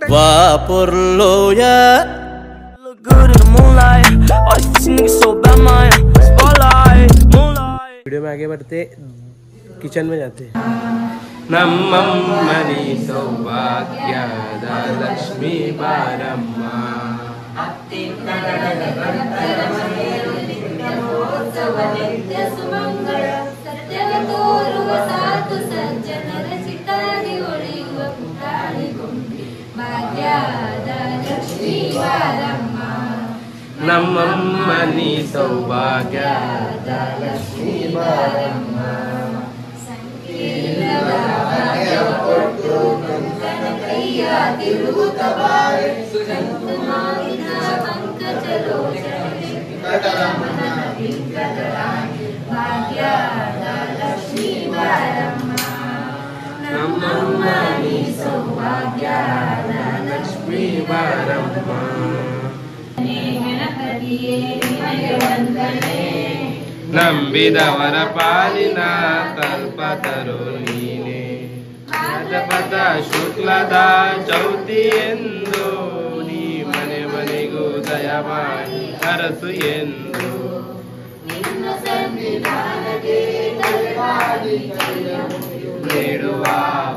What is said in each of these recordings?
Vaporloya. Look good in the moonlight. All these niggas so bad, man. Spotlight, moonlight. Video में आगे बढ़ते kitchen में जाते हैं। ನಮ್ಮಮ್ಮನಿ ಸೌಭಾಗ್ಯದ ಲಕ್ಷ್ಮೀ ಬಾರಮ್ಮ ನಮ್ಮಮ್ಮನಿ ಸೌಭಾಗ್ಯದ ಲಕ್ಷ್ಮೀ ಬಾರಮ್ಮ ನಮ್ಮಮ್ಮನಿ ಸೌಭಾಗ್ಯದ ಲಕ್ಷ್ಮೀ ಬಾರಮ್ಮ ನಂಬಿದವರ ಪಾಲಿನ ಕಲ್ಪತರು ನೀನೆ ಭಾದ್ರಪದ ಶುಕ್ಲದ ಚೌತಿ ಎಂದು ನೀ ಮನೆ ಮನೆಗೂ ದಯ ಮಾಡಿ ಹರಸು ಎಂದು ನೀಡುವ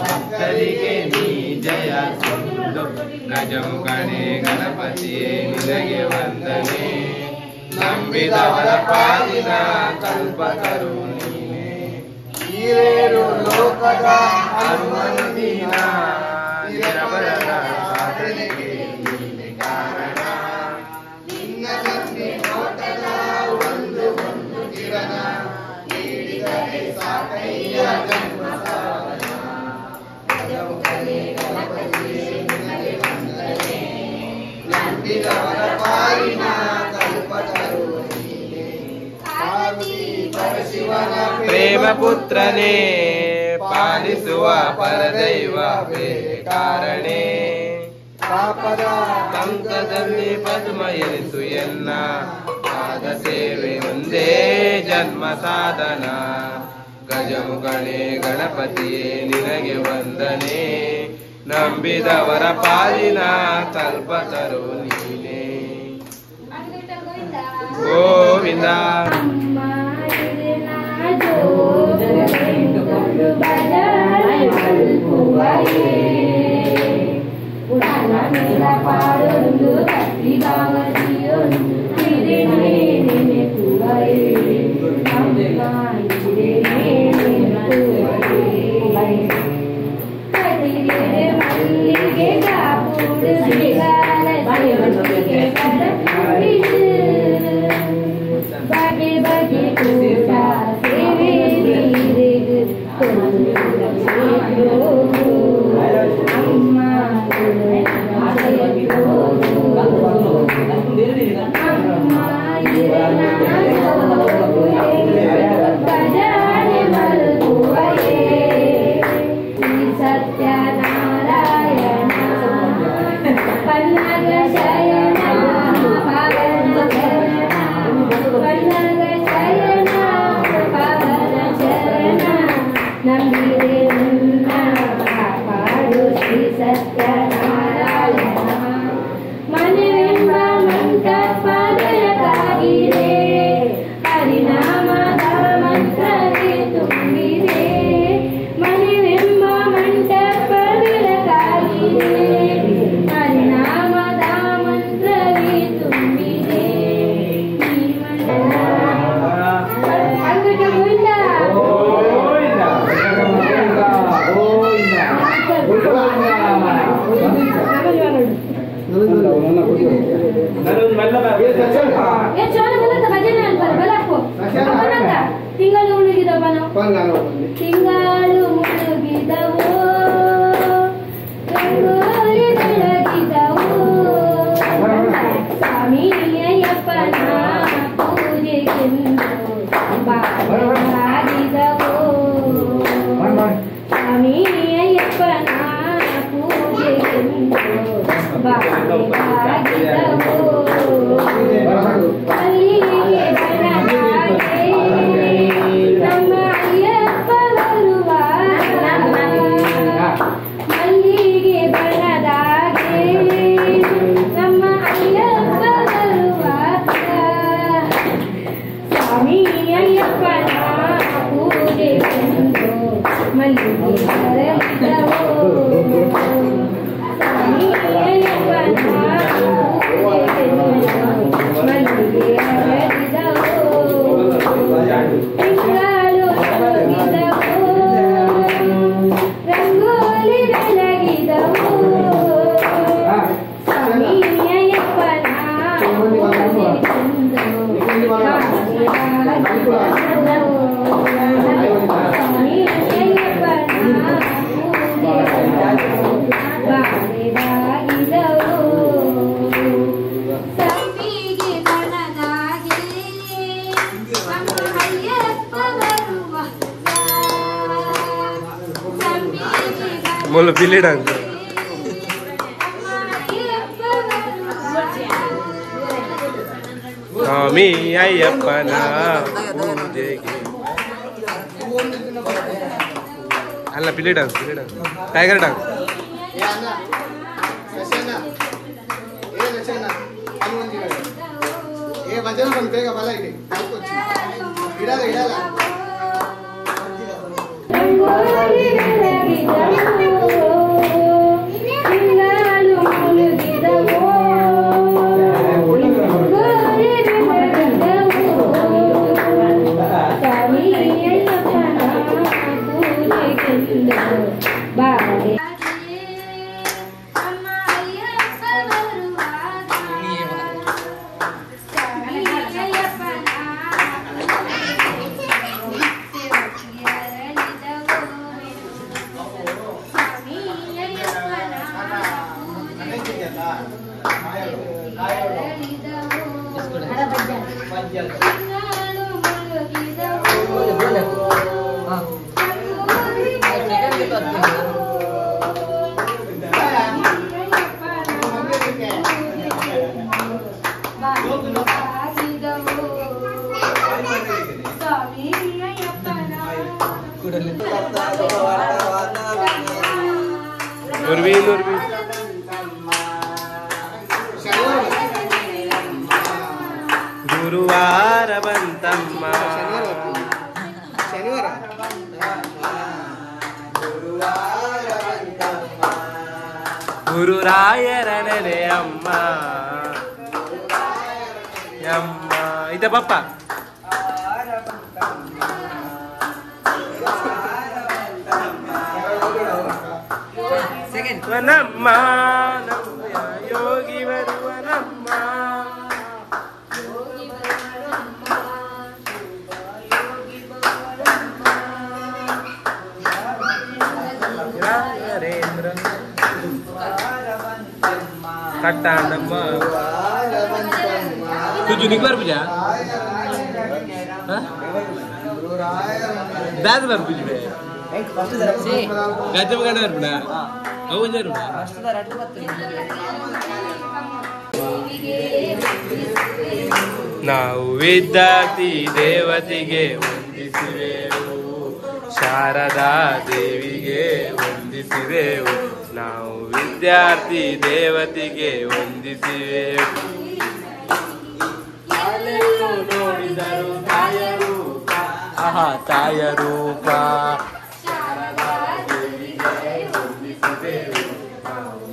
ಭಕ್ತರಿಗೆ ನೀ ಜಯ ಸಿಂಧು ಗಜಮುಖನೇ ಗಣಪತಿಯೇ ನಿನಗೆ ವಂದನೆ ನಂಬಿದವರ ಪಾಲಿನ ಕಲ್ಪತರು ನೀನೆ ಈರೇರು ಲೋಕದ ಹನುಮಂತಿನ ನಿರಬಲದ ಸಾಧನೆಗೆ ನೀನೆ ಕಾರಣ ನಿನ್ನ ತಂದೆ ನೋಟದ ಒಂದು ಕಿರಣ ನೀಡಿದರೆ ಸಾಕಯ್ಯ ಜನ್ಮ ಸಾಧನ ಗಜಮುಖನೇ ಗಣಪತಿಯೇ ನಿನಗೆ ವಂದನೆ ನಂಬಿದವರ ಪಾಲಿನ ಕಲ್ಪತರು ನೀನೆ ಪರಶಿವನ ಪ್ರೇಮ ಪುತ್ರನೇ ಪಾಲಿಸುವ ಪರದೈವವೇ ಕಾರಣೇ ಪಾಪದ ಪಂಕದಲ್ಲಿ ಪದ್ಮ ಎನಿಸು ಎನ್ನ ಪಾದ ಸೇವೆ ಒಂದೇ ಜನ್ಮ ಸಾಧನ ಗಜಮುಖನೇ ಗಣಪತಿಯೇ ನಿನಗೆ ವಂದನೆ ನಂಬಿದವರ ಪಾಲಿನ ಕಲ್ಪತರು ನೀನೆ ಗೋವಿಂದ ತಿಂಗಳು ಮುಳುಗಿದವೋ ರಂಗೋಲಿ ಬೆಳಗಿದವೋ ಸ್ವಾಮಿಯಪ್ಪನ ಪೂಜೆಗೆಂದು ಬಾಗಿದವೋ ಸ್ವಾಮಿಯಪ್ಪನ ಪೂಜೆಗೆಂದು ಬಾಗಿದವೋ ಅಲ್ಲಿಗೆ ಬರಲಾಗೆ ನಮ್ಮ ಅಯ್ಯಪ್ಪ बोलो पिल्ली डांस स्वामी अय्यप्पन पूजेಗೆ ಅಲ್ಲ ಪಿಲ್ಲಿ डांस टाइगर डांस भजन बनते का भला इथे इडाला इडाला ಗುರುವಾರ ಬಂತಮ್ಮ ಶನಿವಾರ ಗುರುರಾಯರ ನೆನೆ ಅಮ್ಮ ಅಮ್ಮ ಇದ ಪಪ್ಪ ನಮ್ಮ ಯೋಗಿ ಬರುವ ನಮ್ಮ कट्टांडम्मा तू जुनिक बार पूजा दाद बार पूज बे गजब गण बार पूजा अव जर ನಾವು ವಿದ್ಯಾರ್ಥಿ ದೇವತೆಗೆ ವಂದಿಸುವೆವು ಶಾರದಾ ದೇವಿಗೆ ವಂದಿಸುವೆವು ನಾವು ವಿದ್ಯಾರ್ಥಿ ದೇವತೆಗೆ ವಂದಿಸುವೆವು ನೋಡಿದರು ತಾಯ ರೂಪ ಆಹಾ ತಾಯ ರೂಪ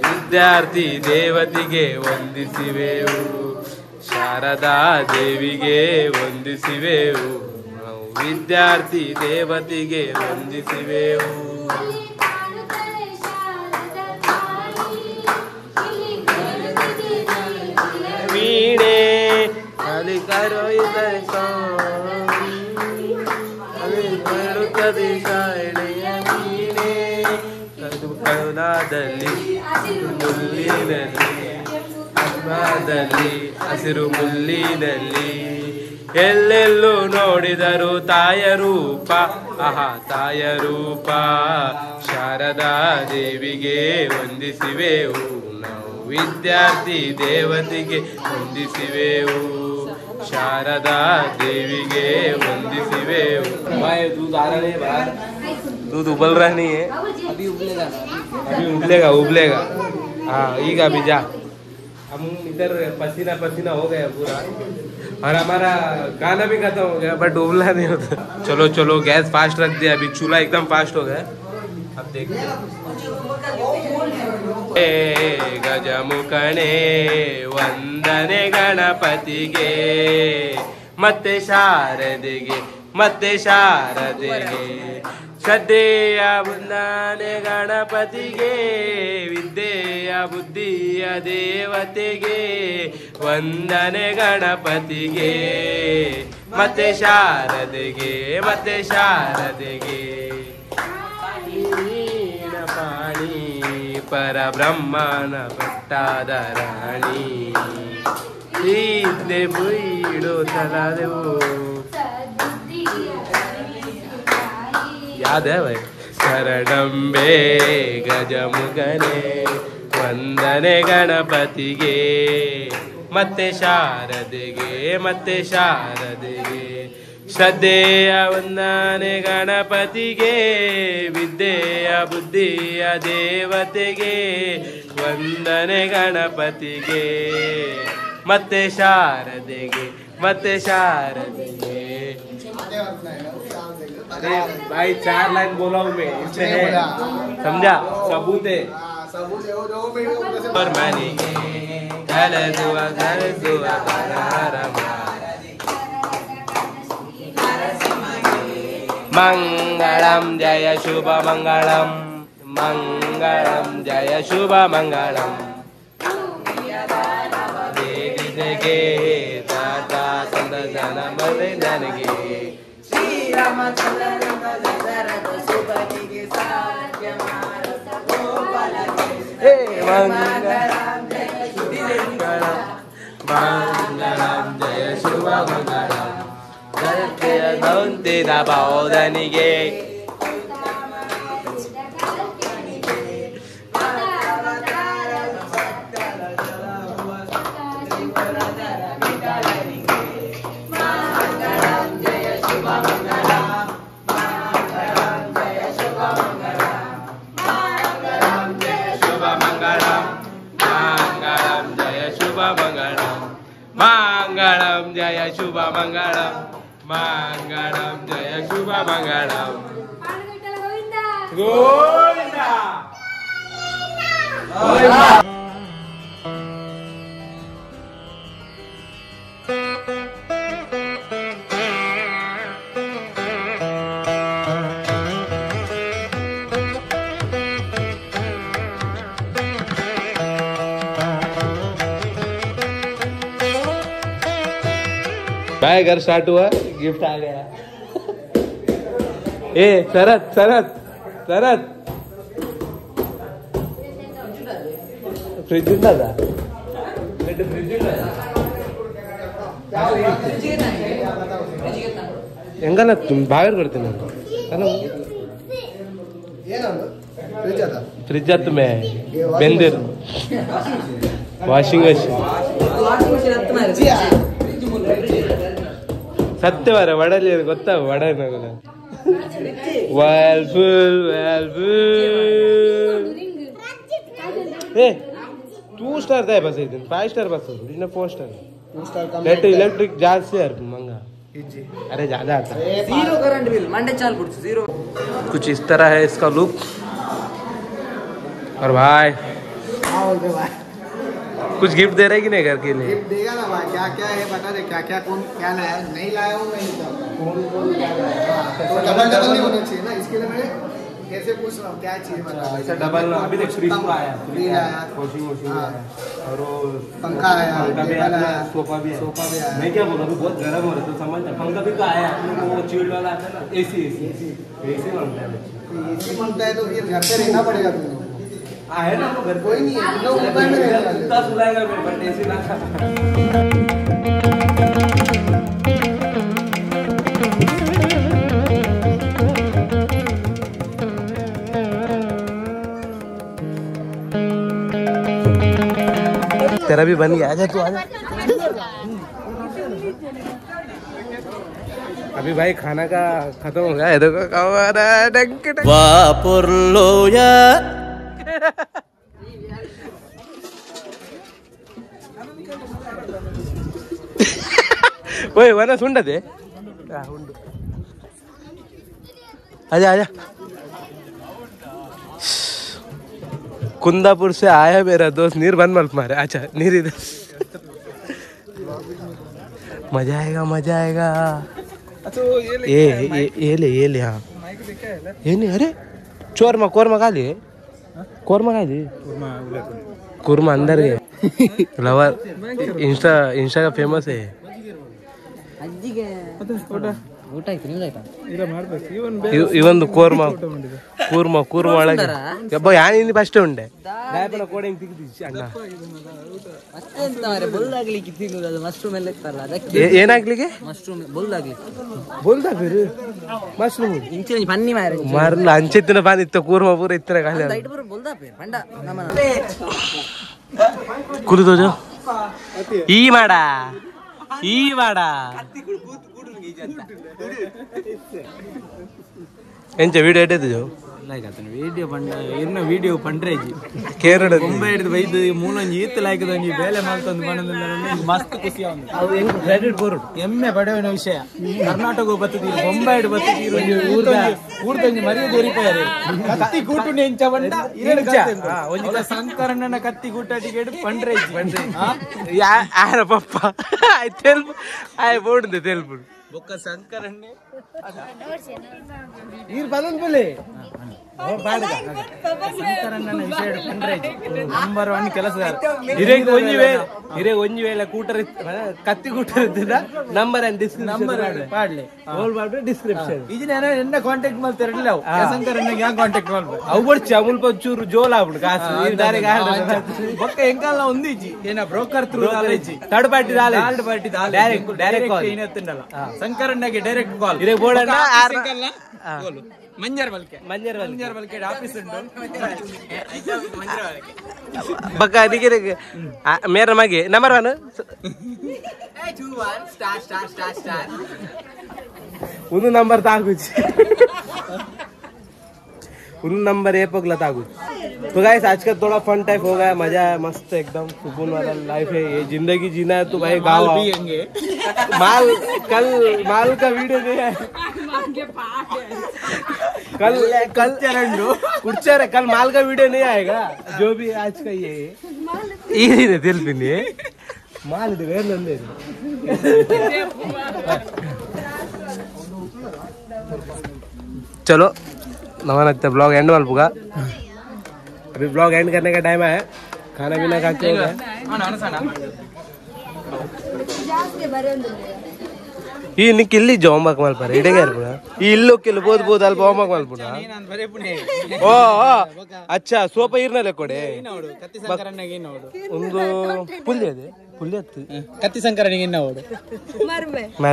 ವಿದ್ಯಾರ್ಥಿ ದೇವತೆಗೆ ವಂದಿಸುವೆವು ಶಾರದಾ ದೇವಿಗೆ ವಂದಿಸುವೆವು ನಾವು ವಿದ್ಯಾರ್ಥಿ ದೇವತೆಗೆ ವಂದಿಸುವೆವು ವೀಣೆ ಅಲ್ಲಿ ಕರೆಯುತ್ತದೆ ಕರುತ್ತದೆ ಶಾಲೆಯ ವೀಣೆ ಅದು ಕರುಣಾದಲ್ಲಿ ಮುಲ್ಲಿನಲ್ಲಿ ಹಸಿರು ಮುಲ್ಲಿನಲ್ಲಿ ಎಲ್ಲೆಲ್ಲೂ ನೋಡಿದರು ತಾಯ ರೂಪ ಆಹಾ ತಾಯ ರೂಪ ಶಾರದಾ ದೇವಿಗೆ ವಂದಿಸುವೆವು ನಾವು ವಿದ್ಯಾರ್ಥಿ ದೇವತೆಗೆ ವಂದಿಸುವೆವು ಶಾರದಾ देवीगे वंदिसिवेವು भाई दूध आ रहा है बाहर दूध उबल रहा नहीं है अभी उबलेगा हाँ ಈಗ अभी जा हम इधर पसीना पसीना हो गया पूरा और हमारा खाना भी खत्म हो गया बट उबला नहीं होता चलो चलो गैस फास्ट रख दिया अभी चूल्हा एकदम फास्ट हो गया अब देखते गजमुखणे वंदने गणपतिगे ಮತ್ತೆ ಶಾರದೆಗೆ ಶ್ರದ್ಧೆಯ ವಂದನೆ ಗಣಪತಿಗೆ ವಿದ್ಯೆಯ ಬುದ್ಧಿಯ ದೇವತೆಗೆ ವಂದನೆ ಗಣಪತಿಗೆ ಮತ್ತೆ ಶಾರದೆಗೆ ಪಾಣಿ ಪರಬ್ರಹ್ಮನ ಪಟ್ಟಾದ ರಾಣಿ ಇದ್ದೆ ಬುಯ್ಡು ತಲಾದೆವು याद है भाई ಶರಣಂಬೆ ಗಜಮುಖನೇ ವಂದನೆ ಗಣಪತಿಗೆ ಮತ್ತೆ ಶಾರದೆಗೆ ಮತ್ತೆ ಶಾರದೆಗೆ ಶ್ರದ್ಧೆಯ ವಂದನೆ ಗಣಪತಿಗೆ ವಿದ್ಯೆಯ ಬುದ್ಧಿಯ ದೇವತೆಗೆ ವಂದನೆ ಗಣಪತಿಗೆ ಮತ್ತೆ ಶಾರದೆಗೆ ಮತ್ತೆ ಶಾರದೆಗೆ अरे भाई 4 लाइन बोला हूँ मैं इसमें है समझा सबूत है और मानेंगे घर दुआ मंगलम जय शुभ मंगलम मंगलम जय शुभ मंगलम देगे दादा चंद जन मरे ನನಗೆ मंगलम जय शुभ मंगलम ದಂತಿನ ಬೌಧನಿಗೆ मंगलम जय शुभ मंगलम मंगलम जय शुभ मंगलम गोविंदा भाई घर स्टार्ट हुआ गिफ्ट आ गया ए शरद शरद शरद फ्रिज उंडा ಹೆಂಗಲ್ಲ ಬಾಗರ್ ಕೊಡ್ತೀನಿ ಫ್ರಿಜ್ ಆತು ಮೇ ಬೆಂದಿರ್ ವಾಷಿಂಗ್ ಮಷೀನ್ ಸತ್ಯವಾರ ವಡಲಿ ಗೊತ್ತಾ ವಡ ವಾಲ್ಫುಲ್ ए 2 स्टार था बस इधर 5 स्टार बस इधर 4 स्टार 2 स्टार कम नेट इलेक्ट्रिक जास्त यार महंगा अरे ज्यादा आता है जीरो करंट बिल मंडे चाल पड़ जीरो कुछ इस तरह है इसका लुक और भाई कुछ गिफ्ट दे रहे कि नहीं घर के लिए गिफ्ट देगा ना भाई क्या क्या है बता दे क्या क्या कौन क्या लाया नहीं लाया हूँ मैं कौन क्या लाया तो डबल डबल नहीं होना चाहिए ना इसके लिए मैं कैसे पूछ रहा हूँ क्या चाहिए बता ऐसा डबल अभी तक फ्रिज पूरा आया फ्रिज आया वॉशिंग मशीन आया और वो पंखा आया पंखा भी टेबल आया आया सोफा भी सोफा भी आया मैं क्या बोल रहा हूँ बहुत गर्म हो रहा है तो समझ पंखा भी तो आया अपने को वो चिल्ड वाला आता है ना एसी एसी मांगता है एसी मांगता है तो फिर घर पे रहना पड़ेगा तुमको है ना वो घर कोई नहीं है लोग ऊपर में रहने वाले कुत्ता सुलाएगा मैं बट एसी ना तेरा भी बन गया आजा तू आजा अभी भाई खाना का खत्म हो गया है देखो वापुरलोया ओए वना सुंडा दे आजा आजा कुंदापुर से आया मेरा दोस्त नीर बन मल मारे अच्छा नीर इधर मजा आएगा ये ले हाँ ये नहीं अरे कोरमा खा लिए कोरमा अंदर गए लवर इंस्टा का फेमस है ಊಟ ಆಯ್ತು ನಿಮ್ದಾಯ್ತಾ? ಇವಂದು ಕೂರ್ಮ ಒಳಗೆ ಯಬ್ಬ ಯಾನಿಂದ ಫಸ್ಟ್ ಉಂಡೆ ದಾಯಪನ ಕೋಡೆ ಹಿಂಗೆ ತೆಗ್ದಿಚ್ಚಿ ಅಣ್ಣ ಮತ್ತೆಂತ ಮಾರೆ ಬೊಲ್ದಾಗ್ಲಿಕ್ಕೆ ತಿನ್ನುದು ಅದು ಮಶ್ರೂಮ್ ಎಲ್ಲ ಇತ್ತಲ್ಲ ಅದಕ್ಕೆ ಏನಾಗ್ಲಿಕ್ಕೆ ಮಶ್ರೂಮ್ ಬೊಲ್ದಾಗ್ಲಿಕ್ಕೆ ಮಶ್ರೂಮ್ ಇಂಚೆ ಬನ್ನಿ ಮಾರೆ ಮರ್ಲ ಅಂಚೆತ್ತಿನ ಬಾನಿತ್ತ ಕೂರ್ಮ ಪೂರ ಇತ್ತರ ಕಾಲ ಐಟ್ ಬರೋ ಬೊಲ್ದಾಪೆ ಪಂಡ ನಮ್ಮ ಕುಡಿದೋಜು ಈ ಮಾಡ ಎಂಚ ವಿಡಿಯೋ ಎಟ್ಟಿದ್ದು வீடியோ பண்ண என்ன வீடியோ பண்றேஜி ಕೇರಳ ಮುಂಬೈ ಹಿಡಿದು ಬೈದು ಮೂಲಂಜಿ ಈತ್ ಲಾಯ್ಕದ ನೀ ಬೇಲೆ ಮಾಡ್ತಂದು ಬಂದ ಮಸ್ತ್ ಖುಷಿ ಆಗಿದೆ ಅದು ಹೆಂಗ್ ಕ್ರೆಡಿಟ್ ಬೋರ್ಡ್ ಎಮ್ಮೆ ಪಡೆಯುವ ವಿಷಯ ಕರ್ನಾಟಕ ಬತ್ತದೀರು ಮುಂಬೈ ಹಿಡಿದು ಬತ್ತದೀರು ಊರ್ದಂಜಿ ಮರ್ಯಾದೆ ಹೊರಿಪಾರೆ ಕತ್ತಿ ಕೂಟು ಎಂಚ ಬಂಡ ಒಂಜಿ ಸಂಕರಣ್ಣನ ಕತ್ತಿ ಕೂಟಾಟಿಗೆ ಪಂಡ್ರೇಜಿ ಯಾರ ಪಪ್ಪ ತೆಲ್ಪು ಆಯ್ ಬೋರ್ಡ್ ತೆಲ್ಪು ಬೊಕ್ಕ ಸಂಕರಣ್ಣೆ ನೀರು ಬದಲ್ ಬಲೆ ಸಂಕರಣ್ಣನ ವಿಷಯ ಪಂಡ್ರೇಜಿ ನಂಬರ್ 1 ಕೆಲಸಗಾರ ಹಿರೇ ಒಂಜಿ ವೇಳೆ ಕೂಟರ್ ಕತ್ತಿ ಕೂಟರ್ ಇದ್ದ ನಂಬರ್ ಪಾಡ್ಲಿ ಡಿಸ್ಕ್ರಿಪ್ಷನ್ ಇದನ್ನ ಎನ್ನ ಕಾಂಟ್ಯಾಕ್ಟ್ ಮಾಡ್ತಿರಲಿಲ್ಲ ಸಂಕರಣ್ಣಗೆ ಯಾವ ಕಾಂಟ್ಯಾಕ್ಟ್ ಮಾಡ್ಬೋದು ಅವು ಬಡ್ಚಿ ಅಮೂಲ್ಪ ಚೂರು ಜೋಲ ಆಗ್ಬಿಡು ಕಾಸು ಬೊಕ್ಕ ಎಂಕಾಲ ಒಂದಿಜ್ಜಿ ಏನ broker through third party direct ಏನತ್ತಲ್ಲ ಸಂಕರಣ್ಣಗೆ ಡೈರೆಕ್ಟ್ ಕಾಲ್ ಇರೇ ಬೋರ್ಡ್ ಮಂಜರ್ ಬಲ್ಕೆ ಆಫೀಸ್ ಉಂಟು ಬಕ್ಕ ಅದಕ್ಕೆ ಮೇರ ಮಗೆ ನಂಬರ್ 1 ಒಂದು ನಂಬರ್ ताकुच उन नंबर ए पगला ताकुच। तो गाइस आज का थोड़ा फन टाइप हो गया, मजा है, मस्त एकदम सुकून वाला लाइफ है, ये जिंदगी जीना है तो भाई गाँव पिएंगे माल का वीडियो नहीं है कल कुछ कल माल का वीडियो नहीं आएगा, जो भी आज का ये दिल भी नहीं है माल वेर नंदे चलो नवान ब्लॉग एंड वाल पुगा। अभी ब्लॉग एंड करने का टाइम है, खाना पीना खा के ಈ ನಿಕ್ ಇಲ್ಲಿ ಹೋಮ್ವರ್ಕ್ ಮಲ್ಪಾರ ಇಡೆಗೆ ಇರ್ಬೋದ ಈ ಇಲ್ಲೋಕ್ಕೆಲ್ಲ ಬೋದು ಅಲ್ಲಿ ಹೋಮ್ವರ್ಕ್ ಮಲ್ಪುಡ ಓ ಅಚ್ಚಾ ಸೋಪ ಇರ್ನಲೆ ಕೊಡೆ ಒಂದು ಪುಲ್ಯ ಅದೇ ಪುಲ್ಯ ಕತ್ತಿ ಸಂಕರಣಿಗೆ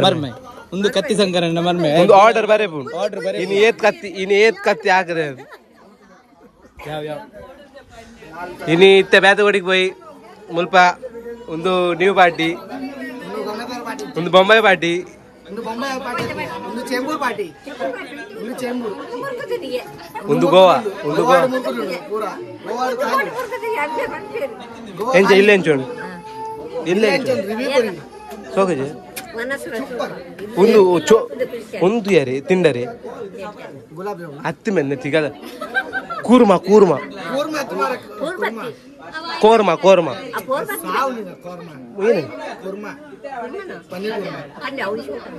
ಮರ್ಮೆ ಒಂದು ಕತ್ತಿ ಸಂಕರಣ ಮರ್ಮೆ ಒಂದು ಆರ್ಡರ್ ಬರೇ ಇನ್ನು ಏತ್ ಕತ್ತಿ ಹಾಕದೆ ಇನ್ನು ಇತ್ತೆ ಬೇತಗೋಡಿಗೆ పోయి ಮುಲ್ಪ ಒಂದು ನ್ಯೂ ಪಾರ್ಟಿ, ಒಂದು ಬೊಂಬೈ ಪಾರ್ಟಿ, ಒಂದು ಚೆಂಬೂರ್ ಪಾರ್ಟಿ, ಒಂದು ಗೋವಾ, ಒಂದು ಎಂಚ ಇಲ್ಲ ಎಂಚೋಣ ಇಲ್ಲ ಸೋಕಜೆ ಒಂದು ಒಂದು ಯಾರಿ ತಿಂಡರೆ ಹತ್ತಿ ಮೆನ್ನೆ ತಿಗದ ಕೂರ್ಮಾ ಕೂರ್ಮಾ ಕೋರ್ಮಾ ಕೋರ್ಮಾ ಏನು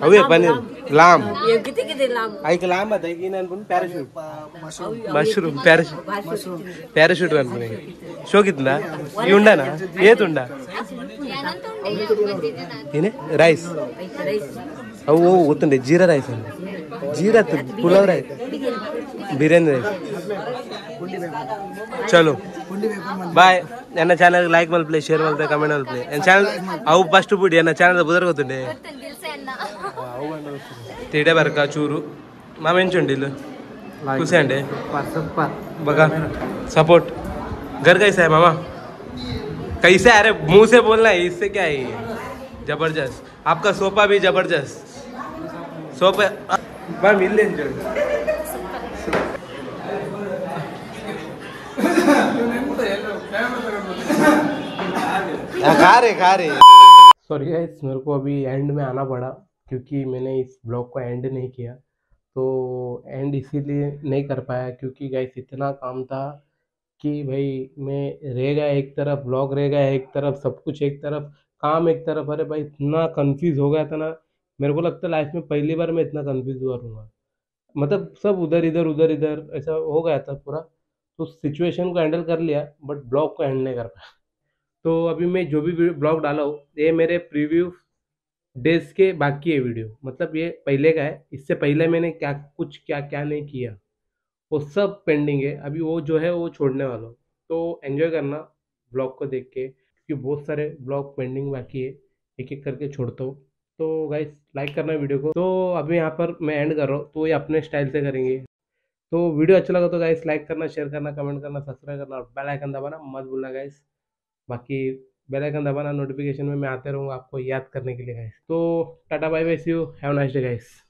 ಅವೇ ಪನ್ನೀರ್ ಲಾಮ್ ಐಕ ಲಾಮ್ ಅದ ಈಗ ಏನು ಅನ್ಕೊಂಡು ಪ್ಯಾರಾಶೂಟ್ ಮಶ್ರೂಮ್ ಪ್ಯಾರಾಶೂಟ್ ಅನ್ಕೊಂಡು ಶೋಕಿತ್ನ ಈ ಉಂಡನ ಏತುಂಡ ಏನೇ ರೈಸ್ ಅವು ಗೊತ್ತುಂಡೆ ಜೀರಾ ರೈಸ್ ಅಂತ ಜೀರಾ ಪುಲಾವ್ ರೈಸ್ ಬಿರಿಯಾನಿ ರೈಸ್ ಚಲೋ ಬಾಯ್. ನನ್ನ ಚಾನಲ್ ಲೈಕ್ ಮಲ್ಪ್ಲೆ ಶೇರ್ ಮಲ್ಪ್ಲೆ ಕಮೆಂಟ್ ಮಲ್ಪ್ಲೆ ನನ್ನ ಚಾನಲ್ ಅವು ಫಸ್ಟ್ ಬಿಡಿ ನನ್ನ ಚಾನಲ್ ಬುದರ್ ಗೊತ್ತುಂಡೆ ತಿಡೆ ಬರ್ಕ ಚೂರು ಮಾಮ ಎಂಚುಂಡಿಲ್ಲ ಖುಷಿ ಅಂಡೆ बघा सपोर्ट घर कैसा है मामा? कैसे? अरे मुंह से बोलना है, इससे क्या है? जबरदस्त आपका सोफा भी जबरदस्त सोफा मैम मिल लेंगे खा रहे सॉरी गाइस, मेरे को अभी एंड में आना पड़ा क्योंकि मैंने इस ब्लॉग को एंड नहीं किया, तो एंड इसीलिए नहीं कर पाया क्योंकि गाइस इतना काम था कि भाई मैं रह गया एक तरफ, ब्लॉग रह गया एक तरफ, सब कुछ एक तरफ, काम एक तरफ। अरे भाई इतना कंफ्यूज हो गया था ना, मेरे को लगता है लाइफ में पहली बार मैं इतना कंफ्यूज हुआ रहूँगा, मतलब सब उधर इधर ऐसा हो गया था पूरा। तो सिचुएशन को हैंडल कर लिया बट ब्लॉग को हैंडल नहीं कर पाया। तो अभी मैं जो भी ब्लॉग डाला हूँ ये मेरे प्रीव्यू डेज के बाकी है वीडियो, मतलब ये पहले का है, इससे पहले मैंने क्या कुछ क्या क्या नहीं किया वो सब पेंडिंग है। अभी वो जो है वो छोड़ने वाला हूँ, तो एंजॉय करना ब्लॉग को देख के, क्योंकि बहुत सारे ब्लॉग पेंडिंग बाकी है, एक एक करके छोड़ता हूँ। तो गाइस लाइक करना वीडियो को। तो अभी यहाँ पर मैं एंड कर रहा हूँ, तो ये अपने स्टाइल से करेंगे। तो वीडियो अच्छा लगा तो गाइस लाइक करना, शेयर करना, कमेंट करना, सब्सक्राइब करना और बेल आइकन दबाना मत भूलना गाइस। बाकी बेल आइकन दबाना, नोटिफिकेशन में मैं आते रहूँगा आपको याद करने के लिए गाइस। तो tata bye bye, see you, have nice day guys.